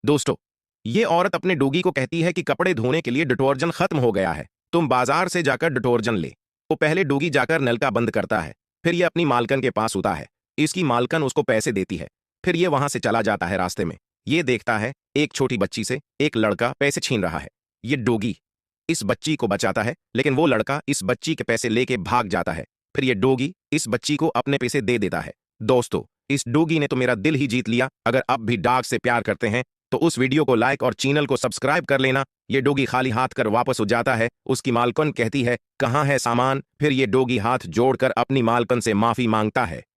दोस्तों, ये औरत अपने डोगी को कहती है कि कपड़े धोने के लिए डिटर्जेंट खत्म हो गया है, तुम बाजार से जाकर डिटर्जेंट ले। तो पहले डोगी जाकर नल का बंद करता है, फिर ये अपनी मालकन के पास होता है। इसकी मालकन उसको पैसे देती है, फिर ये वहां से चला जाता है। रास्ते में ये देखता है एक छोटी बच्ची से एक लड़का पैसे छीन रहा है। ये डोगी इस बच्ची को बचाता है, लेकिन वो लड़का इस बच्ची के पैसे लेके भाग जाता है। फिर ये डोगी इस बच्ची को अपने पैसे दे देता है। दोस्तों, इस डोगी ने तो मेरा दिल ही जीत लिया। अगर आप भी डॉग से प्यार करते हैं तो उस वीडियो को लाइक और चैनल को सब्सक्राइब कर लेना। ये डोगी खाली हाथ कर वापस हो जाता है। उसकी मालकन कहती है, कहाँ है सामान? फिर ये डोगी हाथ जोड़कर अपनी मालकन से माफी मांगता है।